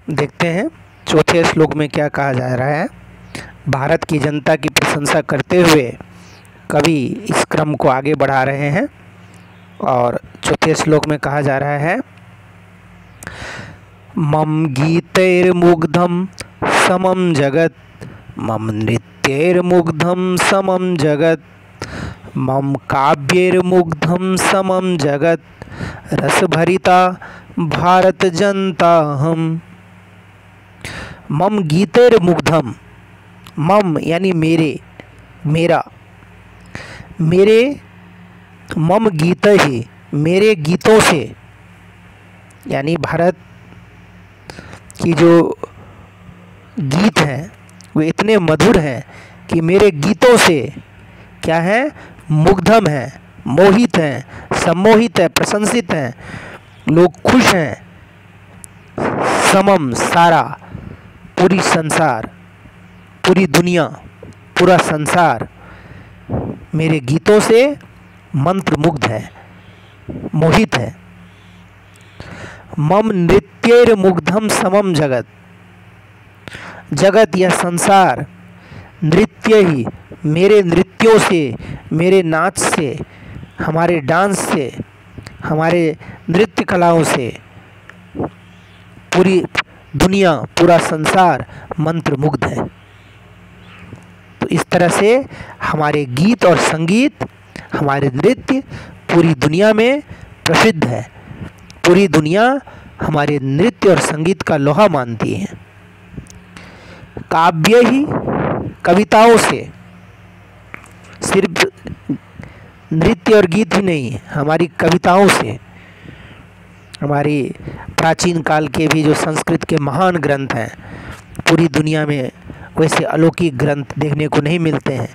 देखते हैं चौथे श्लोक में क्या कहा जा रहा है। भारत की जनता की प्रशंसा करते हुए कवि इस क्रम को आगे बढ़ा रहे हैं और चौथे श्लोक में कहा जा रहा है, मम गीतैर्मुग्धं समं जगत, मम नृत्यैर्मुग्धं समं जगत, मम काव्यैर्मुग्धं समं जगत, रसभरिता भारत जनता हम। मम गीतैर्मुग्धं, मम यानी मेरे, मेरा, मेरे मम गीत ही, मेरे गीतों से, यानी भारत की जो गीत हैं वो इतने मधुर हैं कि मेरे गीतों से क्या है, मुग्धम है, मोहित हैं, सम्मोहित है, प्रशंसित हैं, लोग खुश हैं। समम सारा, पूरी संसार, पूरी दुनिया, पूरा संसार मेरे गीतों से मंत्रमुग्ध है, मोहित है। मम नृत्यैर्मुग्धं समम जगत, जगत या संसार नृत्य ही, मेरे नृत्यों से, मेरे नाच से, हमारे डांस से, हमारे नृत्य कलाओं से पूरी दुनिया, पूरा संसार मंत्रमुग्ध है। तो इस तरह से हमारे गीत और संगीत, हमारे नृत्य पूरी दुनिया में प्रसिद्ध है। पूरी दुनिया हमारे नृत्य और संगीत का लोहा मानती है। काव्य ही, कविताओं से, सिर्फ नृत्य और गीत ही नहीं, हमारी कविताओं से, हमारी प्राचीन काल के भी जो संस्कृत के महान ग्रंथ हैं, पूरी दुनिया में वैसे अलौकिक ग्रंथ देखने को नहीं मिलते हैं,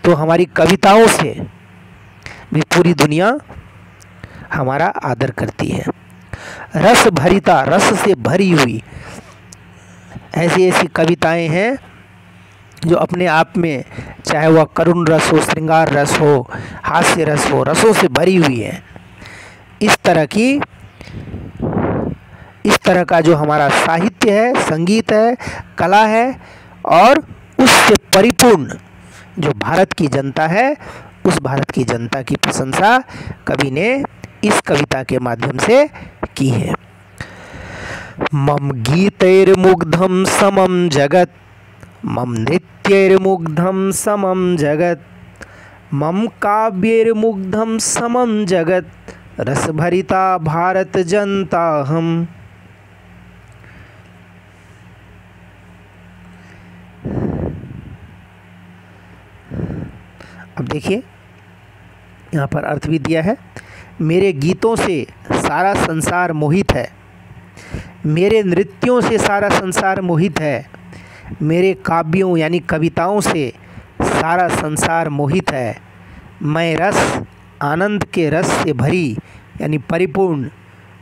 तो हमारी कविताओं से भी पूरी दुनिया हमारा आदर करती है। रस भरिता, रस से भरी हुई ऐसी ऐसी कविताएं हैं जो अपने आप में, चाहे वह करुण रस हो, श्रृंगार रस हो, हास्य रस हो, रसों से भरी हुई है। इस तरह का जो हमारा साहित्य है, संगीत है, कला है, और उससे परिपूर्ण जो भारत की जनता है, उस भारत की जनता की प्रशंसा कवि ने इस कविता के माध्यम से की है। मम गीतैर्मुग्धं समं जगत, मम नृत्यैर्मुग्धं समं जगत, मम काव्यैर्मुग्धं समं जगत, रसभरिता भारत जनता हम। अब देखिए यहाँ पर अर्थ भी दिया है, मेरे गीतों से सारा संसार मोहित है, मेरे नृत्यों से सारा संसार मोहित है, मेरे काव्यों यानी कविताओं से सारा संसार मोहित है। मैं रस, आनंद के रस से भरी यानी परिपूर्ण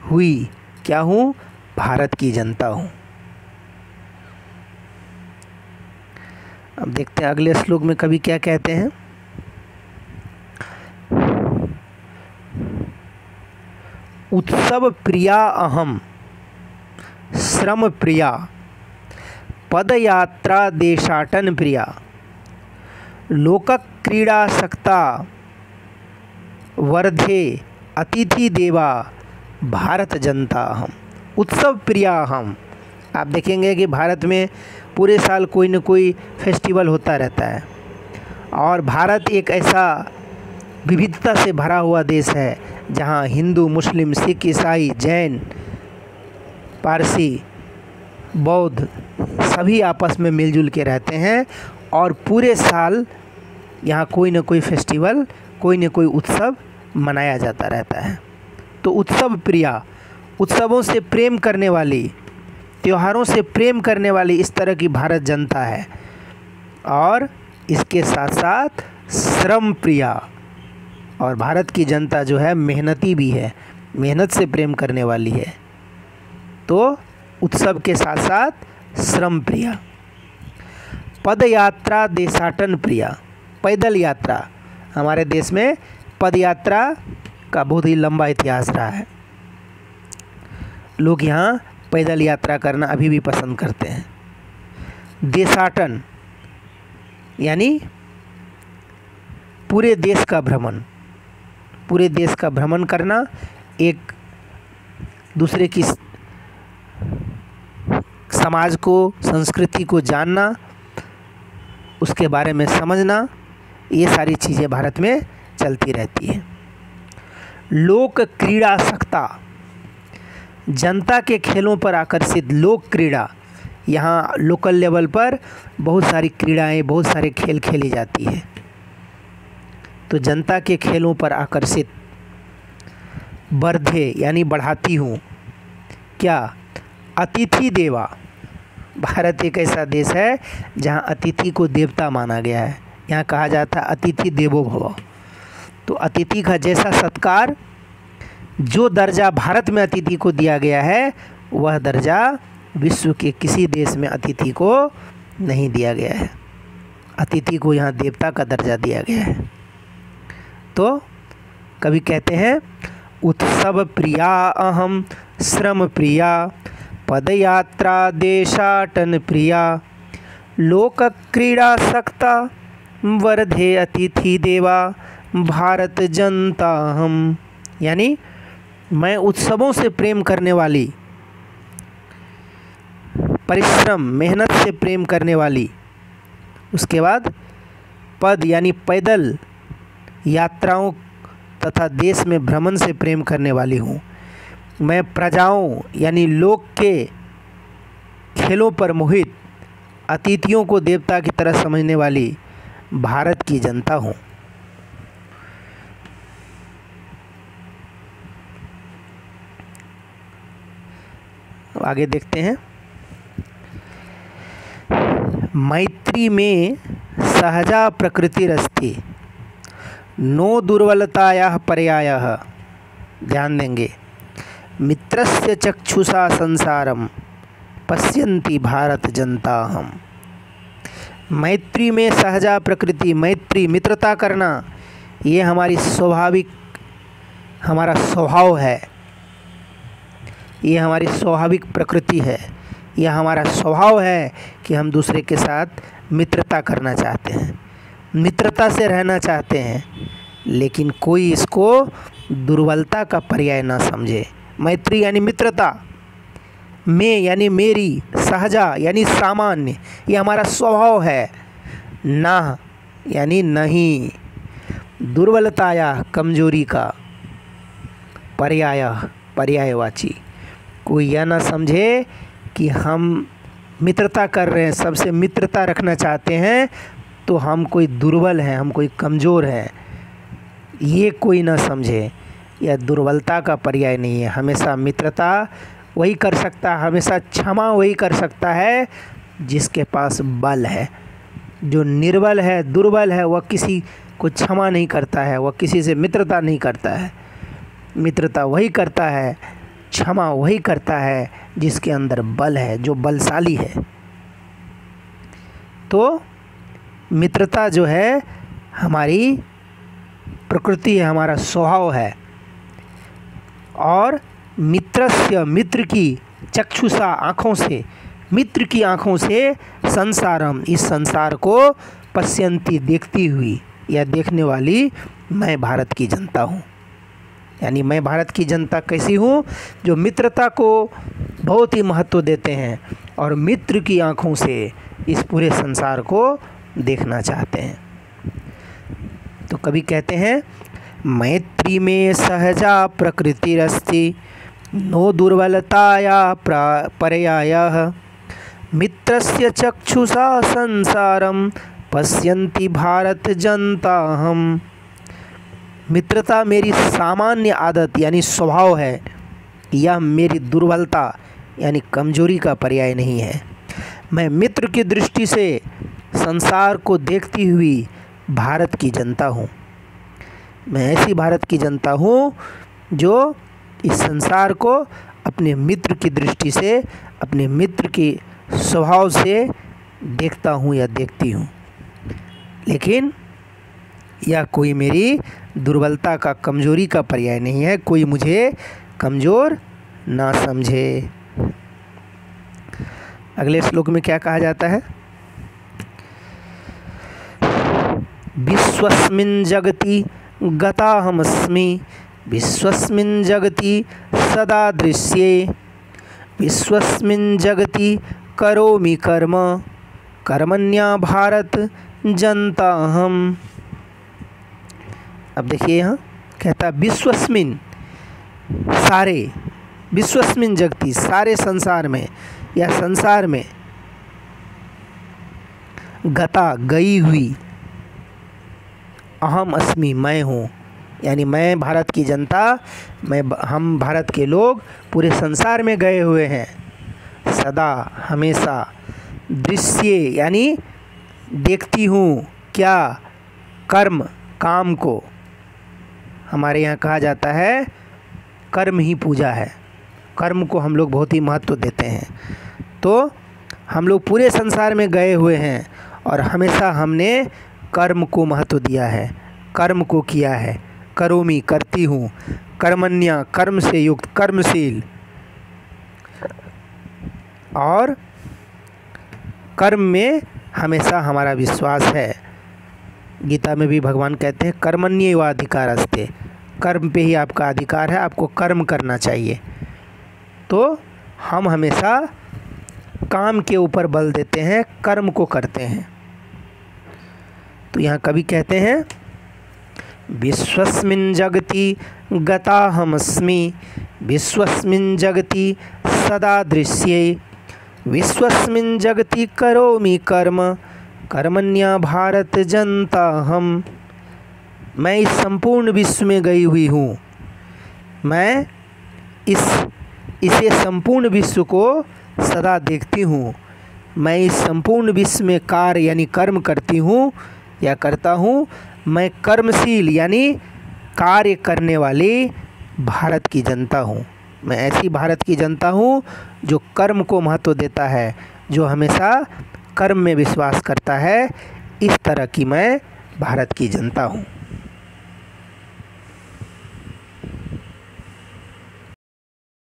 हुई क्या हूँ, भारत की जनता हूँ। अब देखते हैं अगले श्लोक में कवि क्या कहते हैं। उत्सव प्रिया अहम, श्रम प्रिया, पदयात्रा देशाटन प्रिया, लोक क्रीड़ासक्ता, वर्धे अतिथि देवा, भारत जनता हम। उत्सव प्रिया हम, आप देखेंगे कि भारत में पूरे साल कोई न कोई फेस्टिवल होता रहता है, और भारत एक ऐसा विविधता से भरा हुआ देश है जहाँ हिंदू, मुस्लिम, सिख, ईसाई, जैन, पारसी, बौद्ध सभी आपस में मिलजुल के रहते हैं, और पूरे साल यहाँ कोई न कोई फेस्टिवल, कोई न कोई उत्सव मनाया जाता रहता है। तो उत्सव प्रिया, उत्सवों से प्रेम करने वाली, त्योहारों से प्रेम करने वाली इस तरह की भारत जनता है। और इसके साथ साथ श्रम प्रिया, और भारत की जनता जो है मेहनती भी है, मेहनत से प्रेम करने वाली है। तो उत्सव के साथ साथ श्रम प्रिया। पद यात्रा देशाटन प्रिया, पैदल यात्रा, हमारे देश में पद यात्रा का बहुत ही लंबा इतिहास रहा है। लोग यहाँ पैदल यात्रा करना अभी भी पसंद करते हैं। देशाटन यानी पूरे देश का भ्रमण, पूरे देश का भ्रमण करना, एक दूसरे की समाज को, संस्कृति को जानना, उसके बारे में समझना, ये सारी चीज़ें भारत में चलती रहती है। लोक क्रीड़ासक्ता, जनता के खेलों पर आकर्षित। लोक क्रीड़ा, यहाँ लोकल लेवल पर बहुत सारी क्रीड़ाएं, बहुत सारे खेल खेली जाती है, तो जनता के खेलों पर आकर्षित। वर्धे यानी बढ़ाती हूँ। क्या? अतिथि देवा, भारत एक ऐसा देश है जहाँ अतिथि को देवता माना गया है। यहाँ कहा जाता है अतिथि देवो भव। तो अतिथि का जैसा सत्कार, जो दर्जा भारत में अतिथि को दिया गया है, वह दर्जा विश्व के किसी देश में अतिथि को नहीं दिया गया है। अतिथि को यहाँ देवता का दर्जा दिया गया है। तो कवि कहते हैं, उत्सव प्रिया अहम श्रम प्रिया, पदयात्रा देशाटन प्रिया, लोक क्रीड़ासक्ता, वर्धे अतिथि देवा, भारत जनता हम। यानी मैं उत्सवों से प्रेम करने वाली, परिश्रम मेहनत से प्रेम करने वाली, उसके बाद पद यानी पैदल यात्राओं तथा देश में भ्रमण से प्रेम करने वाली हूँ। मैं प्रजाओं यानी लोक के खेलों पर मोहित, अतिथियों को देवता की तरह समझने वाली भारत की जनता हूँ। आगे देखते हैं। मैत्री में सहजा प्रकृतिरस्ति, नो दुर्बलतायाः पर्यायः। ध्यान देंगे। मित्रस्य चक्षुषा संसारम, पश्यन्ति भारत जनता हम। मैत्री में सहजा प्रकृति, मैत्री मित्रता करना, ये हमारी स्वाभाविक, हमारा स्वभाव है, ये हमारी स्वाभाविक प्रकृति है, यह हमारा स्वभाव है कि हम दूसरे के साथ मित्रता करना चाहते हैं, मित्रता से रहना चाहते हैं, लेकिन कोई इसको दुर्बलता का पर्याय ना समझे। मैत्री यानी मित्रता, मैं यानी मेरी, सहजा यानी सामान्य, ये हमारा स्वभाव है। ना यानी नहीं, दुर्बलताया कमजोरी का, पर्याय पर्यायवाची। कोई यह ना समझे कि हम मित्रता कर रहे हैं, सबसे मित्रता रखना चाहते हैं, तो हम कोई दुर्बल हैं, हम कोई कमज़ोर हैं, ये कोई ना समझे। यह दुर्बलता का पर्याय नहीं है। हमेशा मित्रता वही कर सकता है, हमेशा क्षमा वही कर सकता है जिसके पास बल है। जो निर्बल है, दुर्बल है, वह किसी को क्षमा नहीं करता है, वह किसी से मित्रता नहीं करता है। मित्रता वही करता है, क्षमा वही करता है जिसके अंदर बल है, जो बलशाली है। तो मित्रता जो है हमारी प्रकृति है, हमारा स्वभाव है। और मित्रस्य, मित्र की, चक्षुषा आँखों से, मित्र की आँखों से, संसारम इस संसार को, पश्यन्ति देखती हुई या देखने वाली, मैं भारत की जनता हूँ। यानी मैं भारत की जनता कैसी हूँ? जो मित्रता को बहुत ही महत्व देते हैं और मित्र की आँखों से इस पूरे संसार को देखना चाहते हैं। तो कवि कहते हैं, मैत्री में सहजा प्रकृतिरस्ति, नो दुर्बलताया पर्यायः, मित्रस्य चक्षुषा संसारम, पश्यन्ति भारत जनता हम। मित्रता मेरी सामान्य आदत यानी स्वभाव है, यह मेरी दुर्बलता यानी कमजोरी का पर्याय नहीं है। मैं मित्र की दृष्टि से संसार को देखती हुई भारत की जनता हूँ। मैं ऐसी भारत की जनता हूँ जो इस संसार को अपने मित्र की दृष्टि से, अपने मित्र के स्वभाव से देखता हूँ या देखती हूँ। लेकिन यह कोई मेरी दुर्बलता का, कमजोरी का पर्याय नहीं है। कोई मुझे कमज़ोर ना समझे। अगले श्लोक में क्या कहा जाता है? विश्वस्मिन् जगति गताहमस्मि, विश्वस्मिन् जगति सदा दृश्ये, विश्वस्मिन् जगति करोमि कर्म, कर्मण्या भारत जनता हम। अब देखिए यहाँ कहता विश्वस्मिन, सारे, विश्वस्मिन जगति, सारे संसार में या संसार में, गता, गई हुई, अहम अस्मि, मैं हूँ, यानी मैं भारत की जनता, हम भारत के लोग पूरे संसार में गए हुए हैं। सदा, हमेशा, दृश्य यानी देखती हूँ, क्या? कर्म, काम को। हमारे यहाँ कहा जाता है कर्म ही पूजा है, कर्म को हम लोग बहुत ही महत्व देते हैं। तो हम लोग पूरे संसार में गए हुए हैं और हमेशा हमने कर्म को महत्व दिया है, कर्म को किया है। करोमि, करती हूँ, कर्मण्या, कर्म से युक्त, कर्मशील, और कर्म में हमेशा हमारा विश्वास है। गीता में भी भगवान कहते हैं कर्मण्येव अधिकारस्ते, कर्म पे ही आपका अधिकार है, आपको कर्म करना चाहिए। तो हम हमेशा काम के ऊपर बल देते हैं, कर्म को करते हैं। तो यहाँ कवि कहते हैं विश्वस्मिन् जगति गताहमस्मि, विश्वस्मिन् जगति सदा दृश्ये, विश्वस्मिन् जगति करोमि कर्म, कर्मण्या भारत जनता हम। मैं इस संपूर्ण विश्व में गई हुई हूँ, मैं इसे संपूर्ण विश्व को सदा देखती हूँ। मैं इस संपूर्ण विश्व में कार्य यानी कर्म करती हूँ या करता हूँ। मैं कर्मशील यानी कार्य करने वाली भारत की जनता हूँ। मैं ऐसी भारत की जनता हूँ जो कर्म को महत्व देता है, जो हमेशा कर्म में विश्वास करता है। इस तरह की मैं भारत की जनता हूँ।